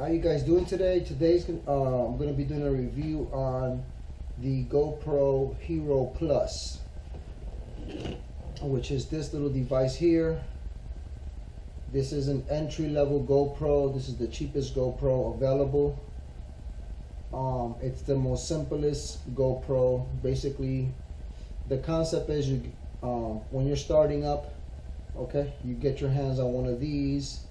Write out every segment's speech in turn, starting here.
How you guys doing today? I'm going to be doing a review on the GoPro Hero Plus, which is this little device here. This is an entry-level GoPro. This is the cheapest GoPro available. It's the most simplest GoPro. Basically, the concept is when you're starting up, okay, you get your hands on one of these.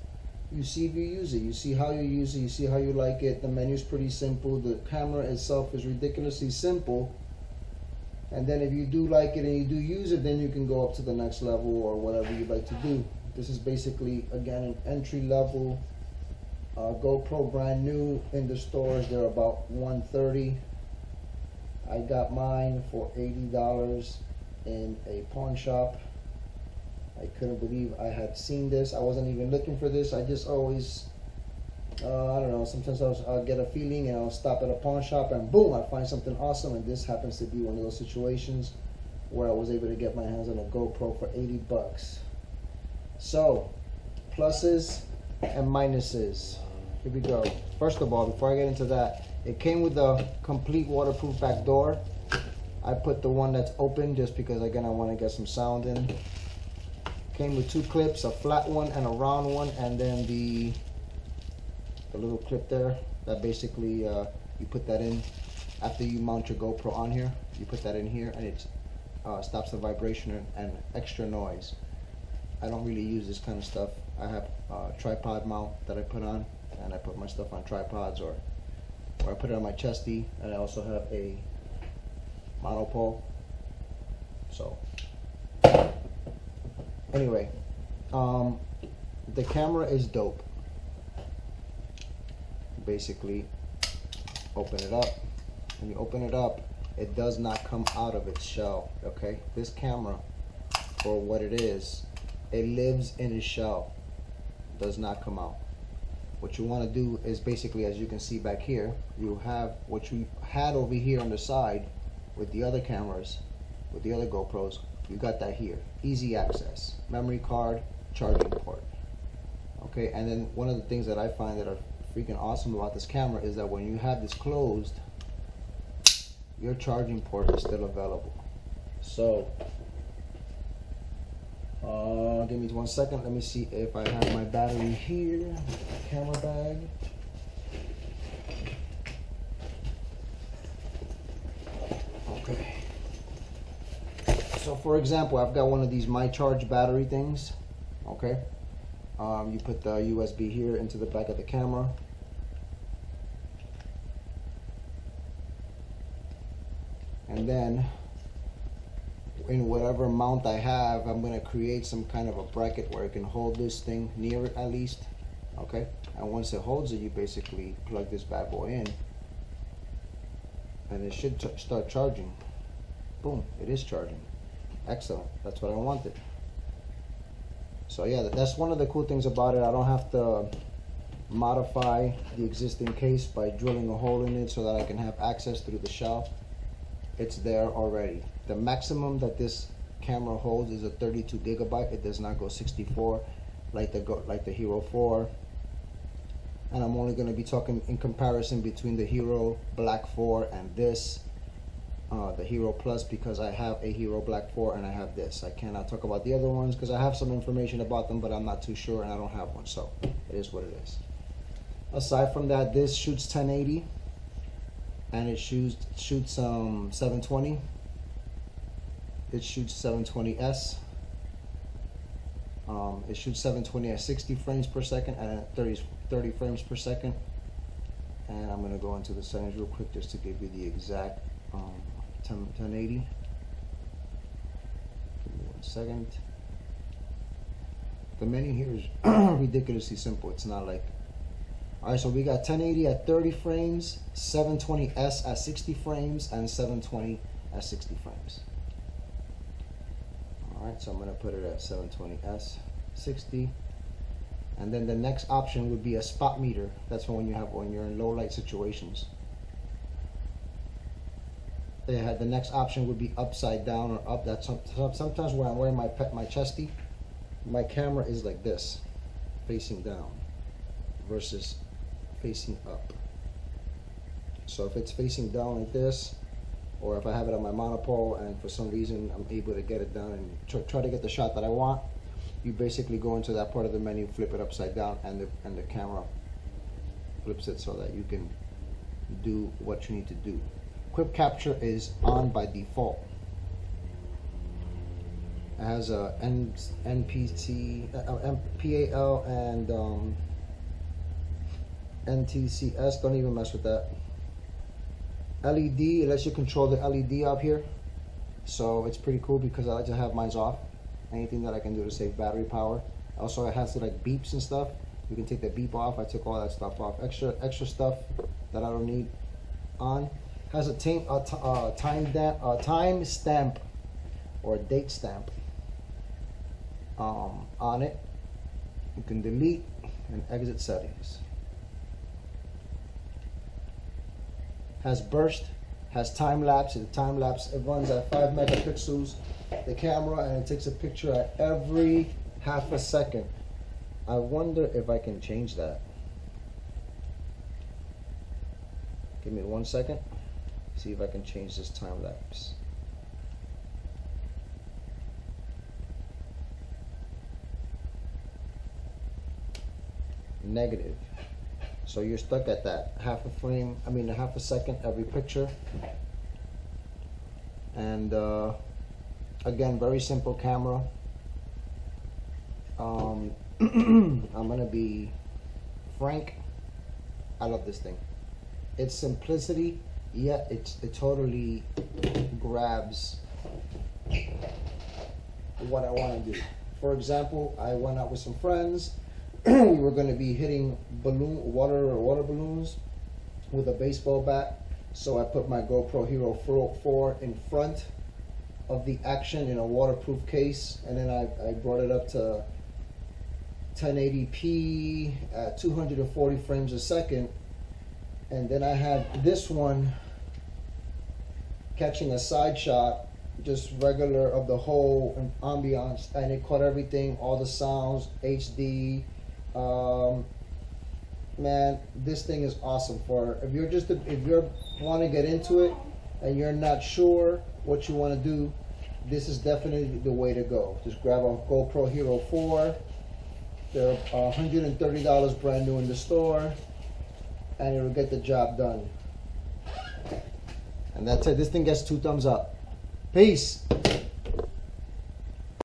You see if you use it, you see how you use it, you see how you like it. The menu is pretty simple. The camera itself is ridiculously simple. And then if you do like it and you do use it, then you can go up to the next level or whatever you'd like to do. This is basically, again, an entry-level GoPro, brand new in the stores. They're about $130. I got mine for $80 in a pawn shop. I couldn't believe I had seen this. I wasn't even looking for this. I just always, I don't know, sometimes I'll get a feeling and I'll stop at a pawn shop and boom, I find something awesome. And this happens to be one of those situations where I was able to get my hands on a GoPro for 80 bucks. So, pluses and minuses. Here we go. First of all, before I get into that, it came with a complete waterproof back door. I put the one that's open just because, again, I want to get some sound in. Came with two clips, a flat one and a round one, and then the little clip there that basically you put that in after you mount your GoPro on here. You put that in here and it stops the vibration and extra noise. I don't really use this kind of stuff. I have a tripod mount that I put on, and I put my stuff on tripods, or I put it on my chesty, and I also have a monopole. So anyway, the camera is dope. Basically, open it up. When you open it up, it does not come out of its shell, okay? This camera, for what it is, it lives in its shell, does not come out. What you want to do is basically, as you can see back here, you have what you had over here on the side with the other cameras, with the other GoPros. You got that here, easy access, memory card, charging port. Okay, and then one of the things that I find that are freaking awesome about this camera is that when you have this closed, your charging port is still available. So, give me 1 second. Let me see if I have my battery here, camera bag. Okay. So for example, I've got one of these My Charge battery things, okay? You put the USB here into the back of the camera. And then in whatever mount I have, I'm gonna create some kind of a bracket where it can hold this thing near it at least, okay? And once it holds it, you basically plug this bad boy in and it should start charging. Boom, it is charging. Excellent, that's what I wanted. So yeah, that's one of the cool things about it. I don't have to modify the existing case by drilling a hole in it so that I can have access through the shell. It's there already. The maximum that this camera holds is a 32 gigabyte. It does not go 64 like the Hero 4. And I'm only going to be talking in comparison between the Hero Black 4 and this, the Hero Plus, because I have a Hero Black 4 and I have this. I cannot talk about the other ones because I have some information about them, but I'm not too sure and I don't have one, so it is what it is. Aside from that, this shoots 1080 and it shoots 720. It shoots 720s. It shoots 720 at 60 frames per second and at 30 frames per second. And I'm going to go into the settings real quick just to give you the exact 1080. Give me 1 second. The menu here is ridiculously simple. It's not like, all right, so we got 1080 at 30 frames, 720s at 60 frames, and 720 at 60 frames. All right, so I'm gonna put it at 720s, 60. And then the next option would be a spot meter. That's when you're in low light situations. The next option would be upside down or up. That's sometimes when I'm wearing my chesty, my camera is like this, facing down, versus facing up. So if it's facing down like this, or if I have it on my monopole and for some reason I'm able to get it done and try to get the shot that I want, you basically go into that part of the menu, flip it upside down, and the camera flips it so that you can do what you need to do. Quick capture is on by default. It has a NPC, PAL, and NTCS. Don't even mess with that. LED, it lets you control the LED up here, so it's pretty cool because I like to have mine off. Anything that I can do to save battery power. Also, it has like beeps and stuff. You can take the beep off. I took all that stuff off. Extra stuff that I don't need on. Has a time stamp or a date stamp on it. You can delete and exit settings. Has burst, has time lapse. The time lapse, it runs at 5 megapixels. The camera, and it takes a picture at every half a second. I wonder if I can change that. Give me 1 second. See if I can change this time lapse. Negative. So you're stuck at that half a second every picture. And again, very simple camera. I'm gonna be frank. I love this thing. It's simplicity, yet it totally grabs what I want to do. For example, I went out with some friends. We were going to be hitting water balloons with a baseball bat. So I put my GoPro Hero 4 in front of the action in a waterproof case, and then I brought it up to 1080p at 240 frames a second, and then I had this one catching a side shot, just regular, of the whole ambiance, and it caught everything, all the sounds, HD. Man, this thing is awesome for if you want to get into it and you're not sure what you want to do. This is definitely the way to go. Just grab a GoPro Hero 4. They're $130 brand new in the store, and it'll get the job done. And that's it. This thing gets 2 thumbs up. Peace.